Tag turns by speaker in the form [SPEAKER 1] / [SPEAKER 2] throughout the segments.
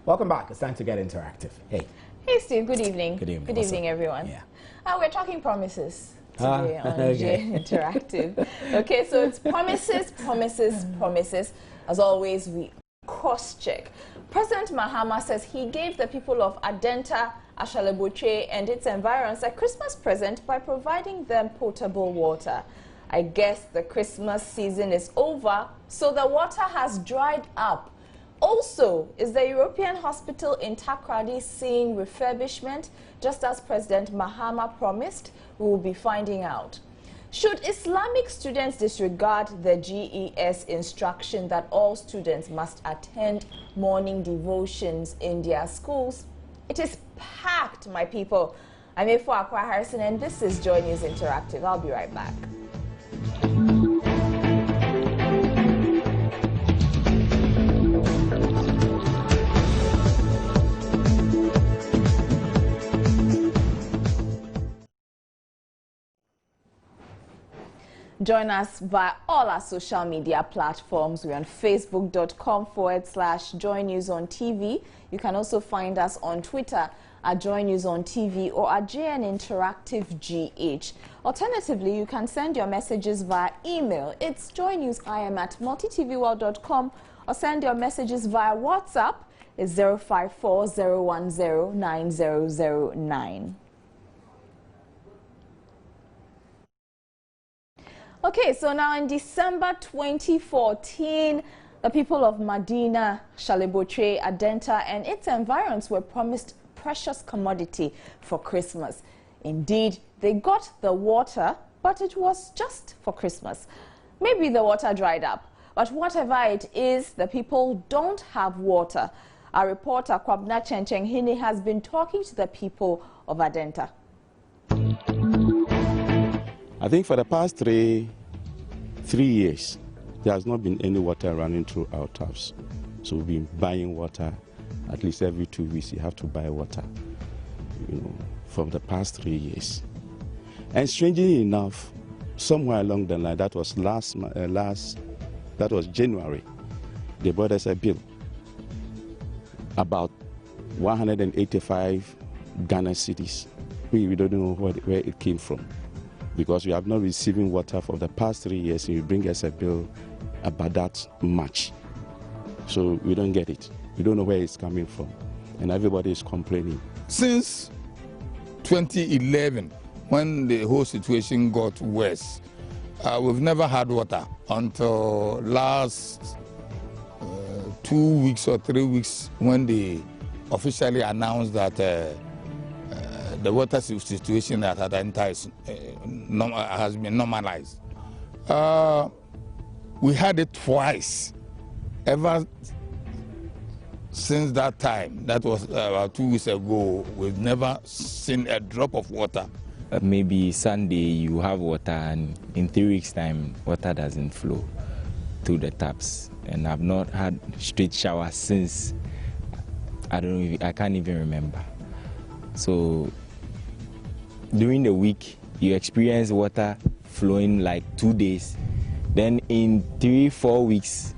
[SPEAKER 1] Welcome back. It's time to get interactive. Hey.
[SPEAKER 2] Hey, Steve. Good evening.
[SPEAKER 1] Good evening.
[SPEAKER 2] Good evening, everyone.
[SPEAKER 1] Yeah.
[SPEAKER 2] We're talking promises today on
[SPEAKER 1] okay.
[SPEAKER 2] Interactive. Okay, so it's promises, promises, promises. As always, we cross-check. President Mahama says he gave the people of Adenta, Ashaleboche, and its environs a Christmas present by providing them potable water. I guess the Christmas season is over, so the water has dried up. Also, is the European hospital in Takoradi seeing refurbishment, just as President Mahama promised? We will be finding out. Should Islamic students disregard the GES instruction that all students must attend morning devotions in their schools? It is packed, my people. I'm Efo Akwa Harrison, and this is Joy News Interactive. I'll be right back. Join us via all our social media platforms. We're on facebook.com/Joy News on TV. You can also find us on Twitter at Joy News on TV or at JN Interactive GH. Alternatively, you can send your messages via email. It's joynewsim@multitvworld.com, or send your messages via WhatsApp. It's 054-010-9009. Okay, so now in December 2014, the people of Medina, Ashaleboche, Adenta, and its environs were promised precious commodity for Christmas. Indeed, they got the water, but it was just for Christmas. Maybe the water dried up, but whatever it is, the people don't have water. Our reporter, Kwabna Chencheng-Hine, has been talking to the people of Adenta.
[SPEAKER 3] I think for the past three years, there has not been any water running through our taps. So we've been buying water at least every 2 weeks. You have to buy water, for the past 3 years. And strangely enough, somewhere along the line, that was that was January, they brought us a bill about 185 Ghana cedis. We don't know where it came from, because we have not receiving water for the past 3 years, and you bring us a bill about that much. So we don't get it. We don't know where it's coming from, and everybody is complaining.
[SPEAKER 4] Since 2011, when the whole situation got worse, we've never had water until last 2 weeks or 3 weeks, when they officially announced that the water situation at Adenta has been normalized. We had it twice. Ever since that time, that was about 2 weeks ago, we've never seen a drop of water.
[SPEAKER 5] Maybe Sunday you have water, and in 3 weeks' time, water doesn't flow through the taps. And I've not had straight shower since, I can't even remember. So during the week, you experience water flowing like 2 days. Then in 3-4 weeks,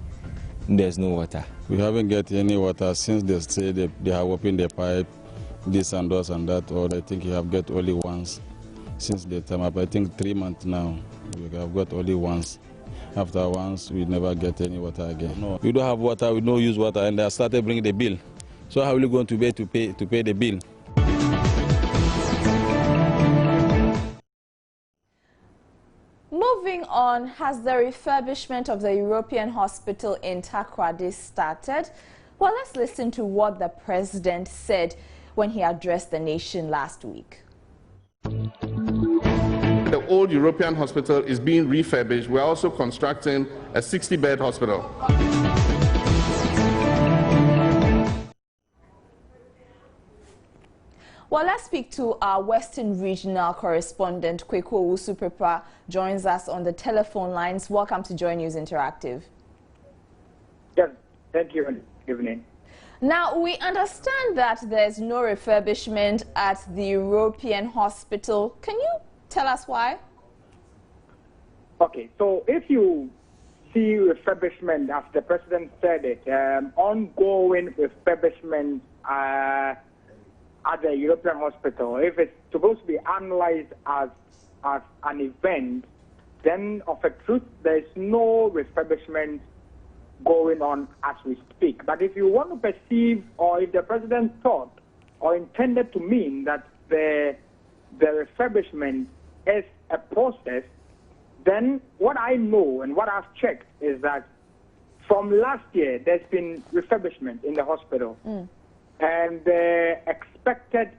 [SPEAKER 5] there's no water.
[SPEAKER 6] We haven't got any water since they say they have opened the pipe, this and those and that, or I think you have got only once since the time up. I think 3 months now, we have got only once. After once, we never get any water again. No, we don't have water, we don't use water, and they started bringing the bill. So how are we going to pay the bill?
[SPEAKER 2] Moving on, has the refurbishment of the European hospital in Takoradi started? Well, let's listen to what the president said when he addressed the nation last week.
[SPEAKER 7] The old European hospital is being refurbished. We're also constructing a 60-bed hospital.
[SPEAKER 2] Well, let's speak to our Western Regional correspondent, Kweku Owusu-Prepra, joins us on the telephone lines. Welcome to Joy News Interactive.
[SPEAKER 8] Yes, thank you. Good evening.
[SPEAKER 2] Now, we understand that there's no refurbishment at the European hospital. Can you tell us why?
[SPEAKER 8] Okay, so if you see refurbishment, as the president said it, ongoing refurbishment at the European hospital, if it's supposed to be analyzed as an event, then of a truth, there's no refurbishment going on as we speak. But if you want to perceive, or if the president thought or intended to mean that the refurbishment is a process, then what I know and what I've checked is that from last year, there's been refurbishment in the hospital. And the expected,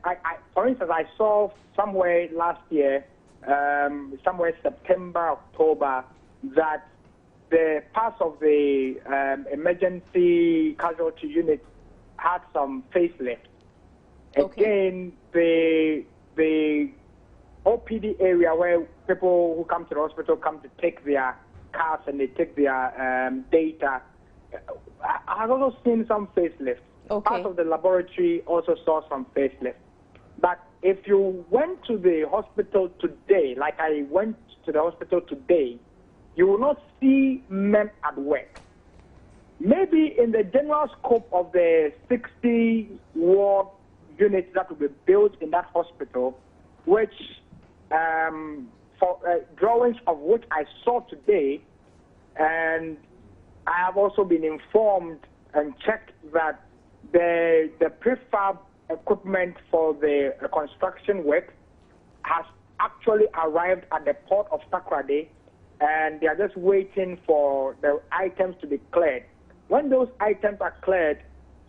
[SPEAKER 8] for instance, I saw somewhere last year, somewhere September, October, that the parts of the emergency casualty unit had some facelift.
[SPEAKER 2] Okay.
[SPEAKER 8] Again, the OPD area where people who come to the hospital come to take their cards and they take their data, I've also seen some facelift.
[SPEAKER 2] Okay.
[SPEAKER 8] Part of the laboratory also saw some facelift. But if you went to the hospital today, like I went to the hospital today, you will not see men at work. Maybe in the general scope of the 60 ward units that will be built in that hospital, which for drawings of which I saw today, and I have also been informed and checked that the prefab equipment for the construction work has actually arrived at the port of Takoradi, and they are just waiting for the items to be cleared. When those items are cleared,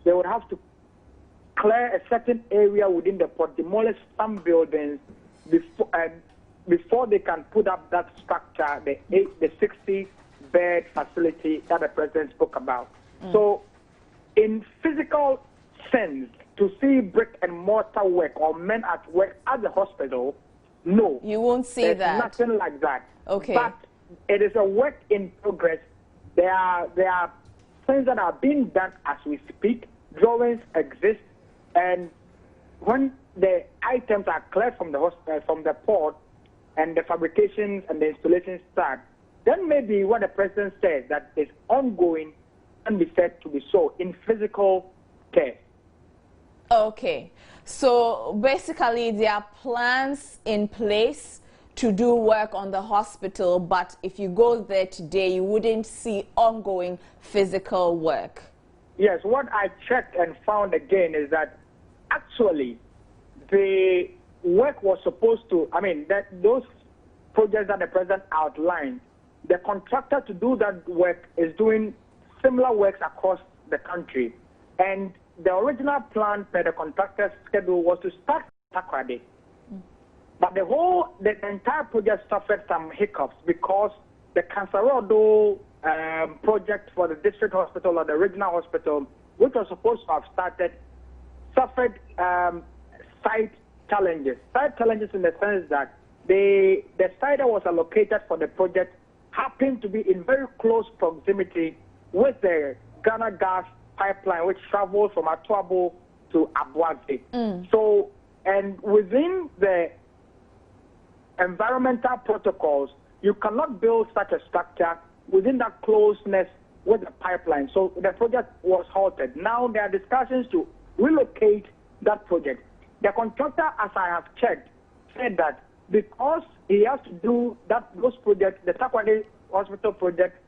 [SPEAKER 8] they would have to clear a certain area within the port, demolish some buildings before they can put up that structure, the 60-bed facility that the president spoke about. So in physical sense, to see brick and mortar work or men at work at the hospital, no.
[SPEAKER 2] You won't see
[SPEAKER 8] There's
[SPEAKER 2] that.
[SPEAKER 8] nothing like that.
[SPEAKER 2] Okay.
[SPEAKER 8] But it is a work in progress. There are things that are being done as we speak. Drawings exist, and when the items are cleared from the port, and the fabrications and the installations start, then maybe what the president said that is ongoing can be said to be so in physical care.
[SPEAKER 2] Okay, so basically there are plans in place to do work on the hospital, but if you go there today, you wouldn't see ongoing physical work.
[SPEAKER 8] Yes, what I checked and found again is that actually the work was supposed to, those projects that the president outlined, the contractor to do that work is doing similar works across the country. And the original plan per the contractor's schedule was to start Takoradi. But the entire project suffered some hiccups because the Cancerodo project for the district hospital or the regional hospital, which was supposed to have started, suffered site challenges. Site challenges in the sense that the site that was allocated for the project happened to be in very close proximity with the Ghana gas pipeline, which travels from Atuabo to Abuaze. So, and within the environmental protocols, you cannot build such a structure within that closeness with the pipeline. So the project was halted. Now there are discussions to relocate that project. The contractor, as I have checked, said that because he has to do those projects, the Takoradi Hospital project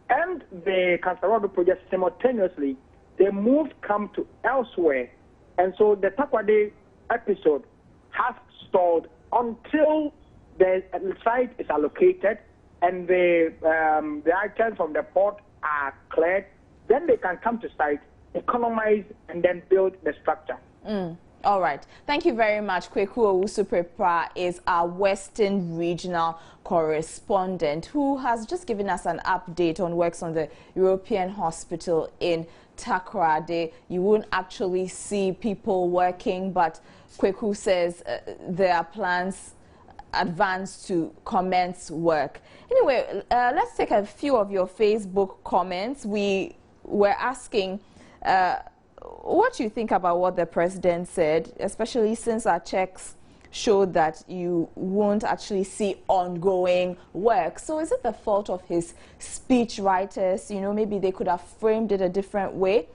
[SPEAKER 8] and the Cancerodo project simultaneously, the move come to elsewhere. And so the Takoradi episode has stalled until the site is allocated and the items from the port are cleared. Then they can come to site, economize, and then build the structure.
[SPEAKER 2] All right. Thank you very much. Kweku Owusu-Prepra is our Western Regional Correspondent who has just given us an update on works on the European Hospital in Takoradi. You won't actually see people working, but Kweku says there are plans advanced to commence work. Anyway, let's take a few of your Facebook comments. We were asking what you think about what the president said, especially since our checks show that you won't actually see ongoing work. So is it the fault of his speech writers? You know, maybe they could have framed it a different way.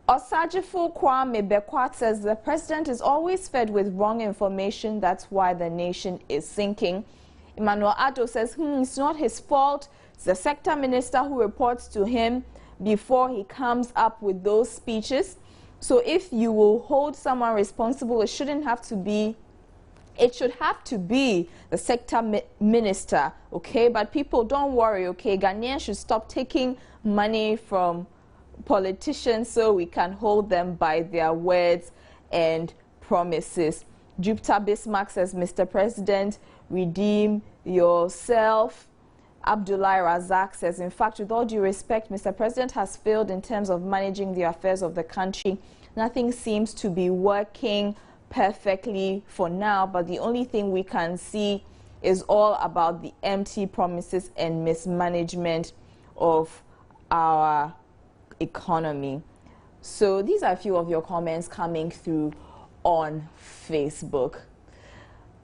[SPEAKER 2] Osagyefo Kwame Bekwat says the president is always fed with wrong information. That's why the nation is sinking. Emmanuel Addo says, it's not his fault. It's the sector minister who reports to him before he comes up with those speeches. So if you will hold someone responsible, it should have to be the sector minister, okay? But people, don't worry, okay? Ghanaians should stop taking money from politicians so we can hold them by their words and promises. Jupiter Bismarck says, Mr. President, redeem yourself. Abdullah Razak says, in fact, with all due respect, Mr. President has failed in terms of managing the affairs of the country. Nothing seems to be working perfectly for now, but the only thing we can see is all about the empty promises and mismanagement of our economy. So these are a few of your comments coming through on Facebook.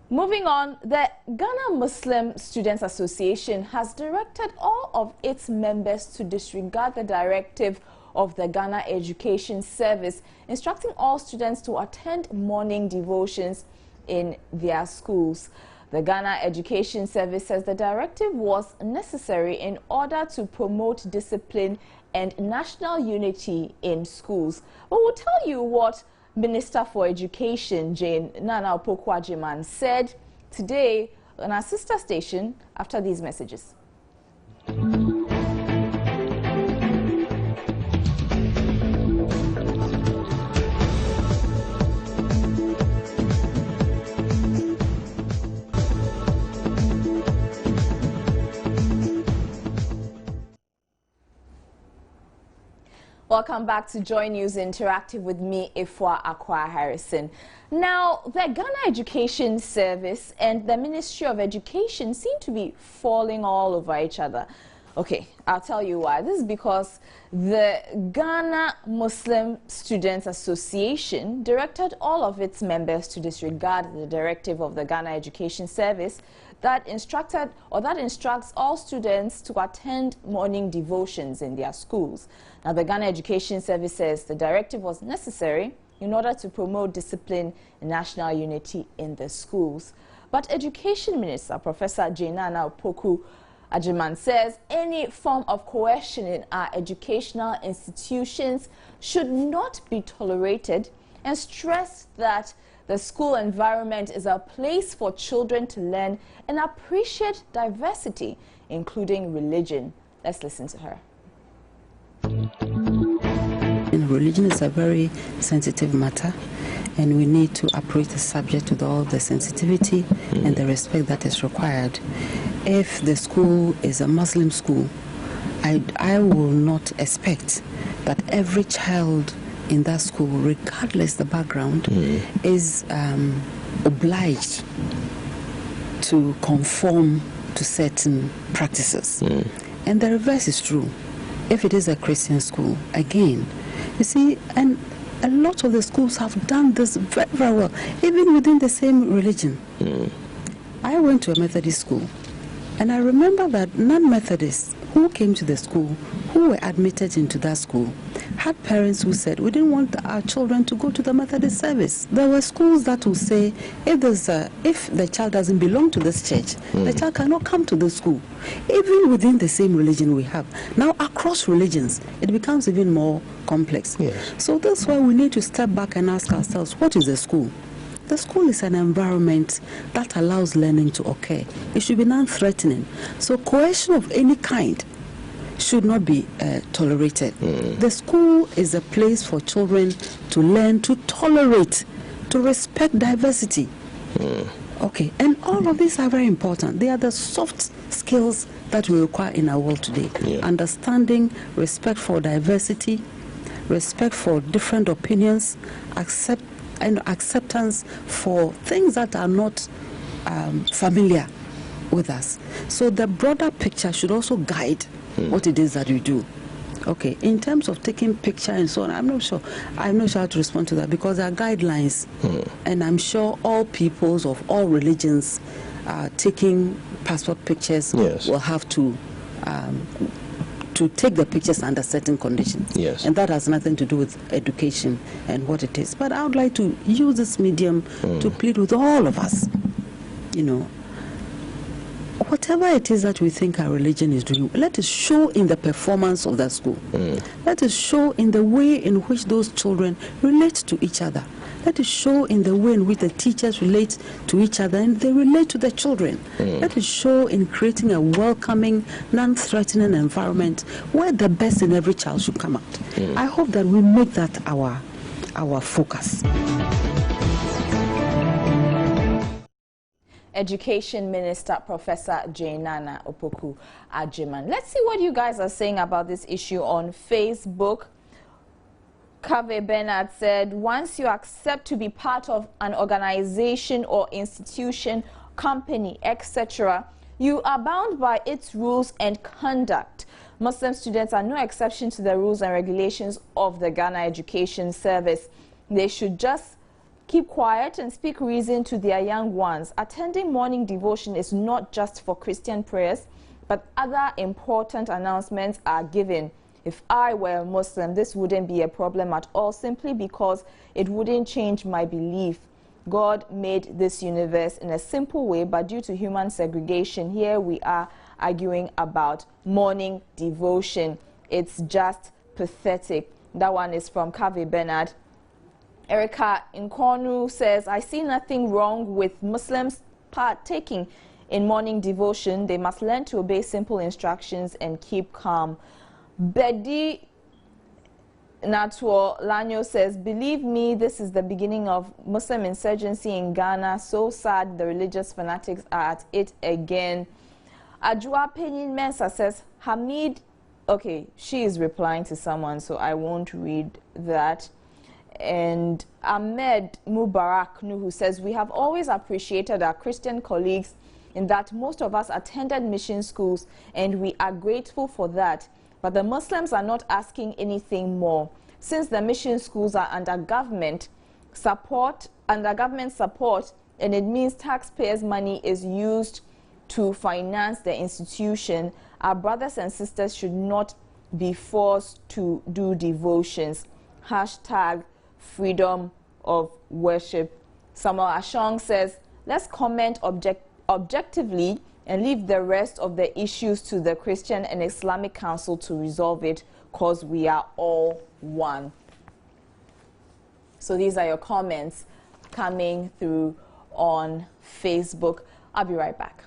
[SPEAKER 2] Moving on, the Ghana Muslim Students Association has directed all of its members to disregard the directive of the Ghana Education Service, instructing all students to attend morning devotions in their schools. The Ghana Education Service says the directive was necessary in order to promote discipline and national unity in schools. But we'll tell you what Minister for Education, Jane Nana Opoku-Agyeman, said today on our sister station after these messages. Welcome back to Joy News Interactive with me, Ifwa Akwa Harrison. Now, the Ghana Education Service and the Ministry of Education seem to be falling all over each other. Okay, I'll tell you why. This is because the Ghana Muslim Students Association directed all of its members to disregard the directive of the Ghana Education Service that instructs all students to attend morning devotions in their schools. Now, the Ghana Education Service says the directive was necessary in order to promote discipline and national unity in the schools. But Education Minister Professor Jane Nana Opoku-Agyeman says any form of coercion in our educational institutions should not be tolerated, and stressed that the school environment is a place for children to learn and appreciate diversity, including religion. Let's listen to her.
[SPEAKER 9] Religion is a very sensitive matter, and we need to approach the subject with all the sensitivity and the respect that is required. If the school is a Muslim school, I will not expect that every child in that school, regardless the background, is obliged to conform to certain practices. And the reverse is true. If it is a Christian school, again, you see, and a lot of the schools have done this very, very well, even within the same religion. I went to a Methodist school, and I remember that non-Methodists who came to the school, who were admitted into that school, had parents who said, we didn't want our children to go to the Methodist service. There were schools that would say, if the child doesn't belong to this church, the child cannot come to the school. Even within the same religion we have. Now, across religions, it becomes even more complex.
[SPEAKER 1] Yes.
[SPEAKER 9] So that's why we need to step back and ask ourselves, what is the school? The school is an environment that allows learning to occur. It should be non-threatening. So coercion of any kind should not be tolerated. The school is a place for children to learn, to tolerate, to respect diversity. Okay, and all of these are very important. They are the soft skills that we require in our world today. Understanding, respect for diversity, respect for different opinions, acceptance for things that are not familiar with us. So the broader picture should also guide what it is that we do. Okay, in terms of taking picture and so on, I'm not sure how to respond to that, because there are guidelines, and I'm sure all peoples of all religions taking passport pictures will have to take the pictures under certain conditions.
[SPEAKER 10] Yes.
[SPEAKER 9] And that has nothing to do with education and what it is. But I would like to use this medium to plead with all of us, you know, whatever it is that we think our religion is doing, let it show in the performance of the school. Let it show in the way in which those children relate to each other. Let it show in the way in which the teachers relate to each other and they relate to the children. Let it show in creating a welcoming, non-threatening environment where the best in every child should come out. I hope that we make that our focus.
[SPEAKER 2] Education Minister Professor Jainana Opoku Ajiman. Let's see what you guys are saying about this issue on Facebook. Kave Bernard said, once you accept to be part of an organization or institution, company, etc., you are bound by its rules and conduct. Muslim students are no exception to the rules and regulations of the Ghana Education Service. They should just keep quiet and speak reason to their young ones. Attending morning devotion is not just for Christian prayers, but other important announcements are given. If I were a Muslim, this wouldn't be a problem at all, simply because it wouldn't change my belief. God made this universe in a simple way, but due to human segregation, here we are arguing about morning devotion. It's just pathetic. That one is from Kave Bernard. Erica Nkonu says, I see nothing wrong with Muslims partaking in morning devotion. They must learn to obey simple instructions and keep calm. Bedi Natuo Lanyo says, believe me, this is the beginning of Muslim insurgency in Ghana. So sad the religious fanatics are at it again. Ajua Penin Mensa says, Hamid, okay, she is replying to someone, so I won't read that. And Ahmed Mubarak Nuhu says, we have always appreciated our Christian colleagues in that most of us attended mission schools, and we are grateful for that. But the Muslims are not asking anything more. Since the mission schools are under government support, and it means taxpayers' money is used to finance the institution, our brothers and sisters should not be forced to do devotions. Hashtag freedom of worship. Samuel Ashong says, let's comment objectively and leave the rest of the issues to the Christian and Islamic Council to resolve it, because we are all one. So these are your comments coming through on Facebook. I'll be right back.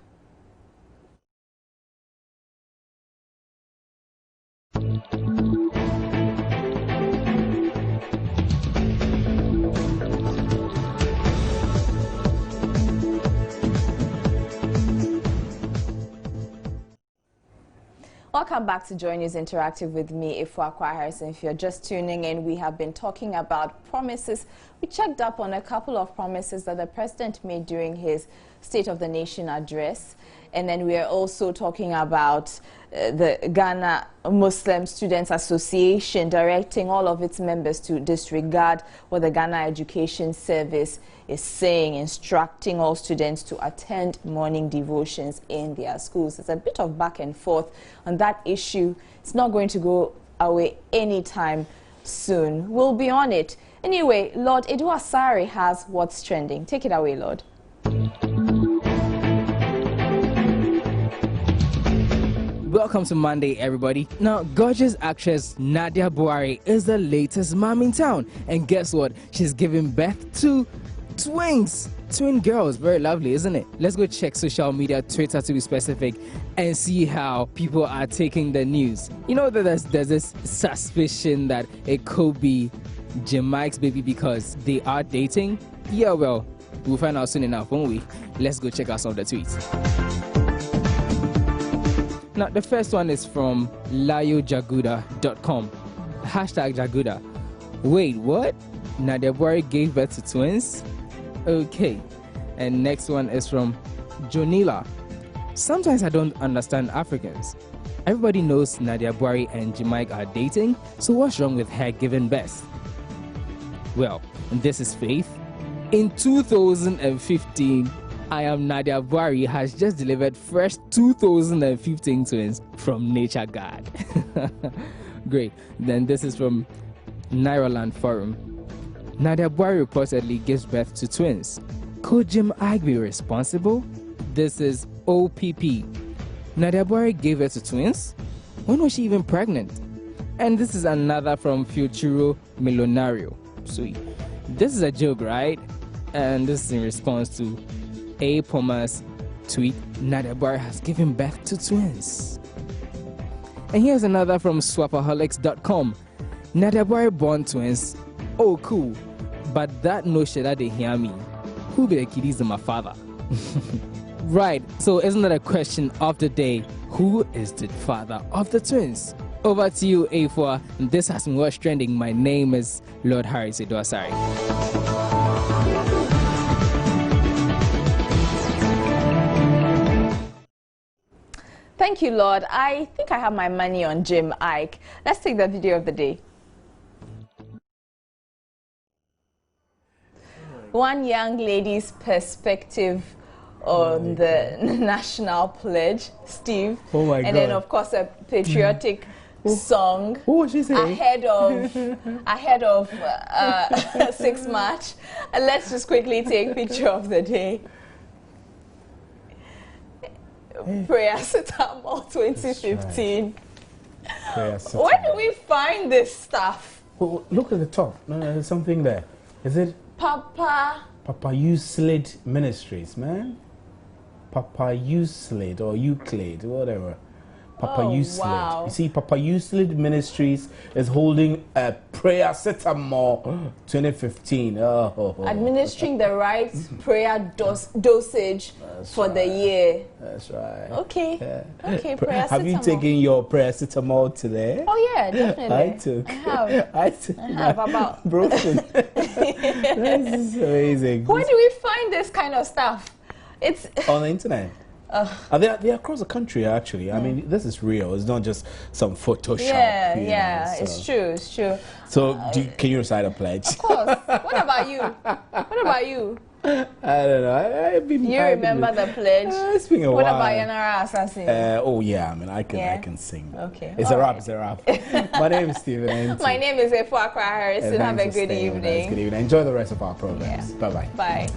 [SPEAKER 2] Welcome back to Joy News Interactive with me, Ifua Harrison. If you're just tuning in, we have been talking about promises. We checked up on a couple of promises that the president made during his State of the Nation address. And then we are also talking about the Ghana Muslim Students Association directing all of its members to disregard what the Ghana Education Service is saying, instructing all students to attend morning devotions in their schools. There's a bit of back and forth on that issue. It's not going to go away anytime soon. We'll be on it. Anyway, Lord Edu-Asare has what's trending. Take it away, Lord.
[SPEAKER 11] Welcome to Monday, everybody. Now, gorgeous actress Nadia Buhari is the latest mom in town. And guess what? She's giving birth to twin girls. Very lovely, isn't it? Let's go check social media, Twitter to be specific, and see how people are taking the news. You know that there's this suspicion that it could be Jim Mike's baby because they are dating. Yeah, well, we'll find out soon enough, won't we? Let's go check out some of the tweets. Now, the first one is from layojaguda.com. Hashtag Jaguda. Wait, what? Nadia Buhari gave birth to twins? Okay. And next one is from Jonila. Sometimes I don't understand Africans. Everybody knows Nadia Buhari and Jim Ike are dating, so what's wrong with her giving birth? Well, this is faith. In 2015, I Am Nadia Buhari has just delivered fresh 2015 twins from Nature God. Great. Then this is from Nairoland Forum. Nadia Buhari reportedly gives birth to twins. Could Jim Ike be responsible? This is OPP. Nadia Buhari gave birth to twins? When was she even pregnant? And this is another from Futuro Millonario. Sweet. This is a joke, right? And this is in response to A. Poma's tweet, Nadia Buhari has given birth to twins. And here's another from swapaholics.com. Nadia Buhari born twins. Oh, cool. But that no shit that they hear me. Who be the kiddies to my father? Right, so isn't that a question of the day? Who is the father of the twins? Over to you, A4. This has been What's Trending. My name is Lord Harry Asare.
[SPEAKER 2] Thank you, Lord. I think I have my money on Jim Ike. Let's take the video of the day. One young lady's perspective on the national pledge, Steve.
[SPEAKER 1] Oh my God.
[SPEAKER 2] And then, of course, a patriotic song ahead of 6 March. And let's just quickly take picture of the day. Prayer Sitamol 2015.
[SPEAKER 1] Right.
[SPEAKER 2] Where do we find this stuff?
[SPEAKER 1] Oh, look at the top. No, there's something there. Is it
[SPEAKER 2] Papa
[SPEAKER 1] Euclid Ministries, man? Papa Euclid or Euclid, whatever. Papa Euclid.
[SPEAKER 2] Wow.
[SPEAKER 1] You see, Papa Euclid Ministries is holding a prayer Sitamol 2015.
[SPEAKER 2] Administering the right prayer dosage for the year.
[SPEAKER 1] That's right.
[SPEAKER 2] Okay.
[SPEAKER 1] Yeah.
[SPEAKER 2] Okay, prayer
[SPEAKER 1] Have you
[SPEAKER 2] Sitamol.
[SPEAKER 1] taken your prayer Sitamol today?
[SPEAKER 2] Oh yeah, definitely.
[SPEAKER 1] I took.
[SPEAKER 2] I have about
[SPEAKER 1] broken. This is amazing.
[SPEAKER 2] Where do we find this kind of stuff? It's
[SPEAKER 1] on the internet. They're across the country, actually. I mean, this is real. It's not just some Photoshop.
[SPEAKER 2] Yeah,
[SPEAKER 1] so.
[SPEAKER 2] It's true. It's true.
[SPEAKER 1] So, can you recite a pledge?
[SPEAKER 2] Of course. What about you? What about you?
[SPEAKER 1] I don't know.
[SPEAKER 2] You remember the pledge?
[SPEAKER 1] It's been a while.
[SPEAKER 2] What about Yanara Assassin?
[SPEAKER 1] Oh yeah, I mean, I can sing.
[SPEAKER 2] Okay.
[SPEAKER 1] It's a rap. It's a rap. My name is Stephen.
[SPEAKER 2] My name is Efua Harrison. Have a good evening.
[SPEAKER 1] Good evening. Enjoy the rest of our programs.
[SPEAKER 2] Yeah.
[SPEAKER 1] Bye-bye.
[SPEAKER 2] Bye.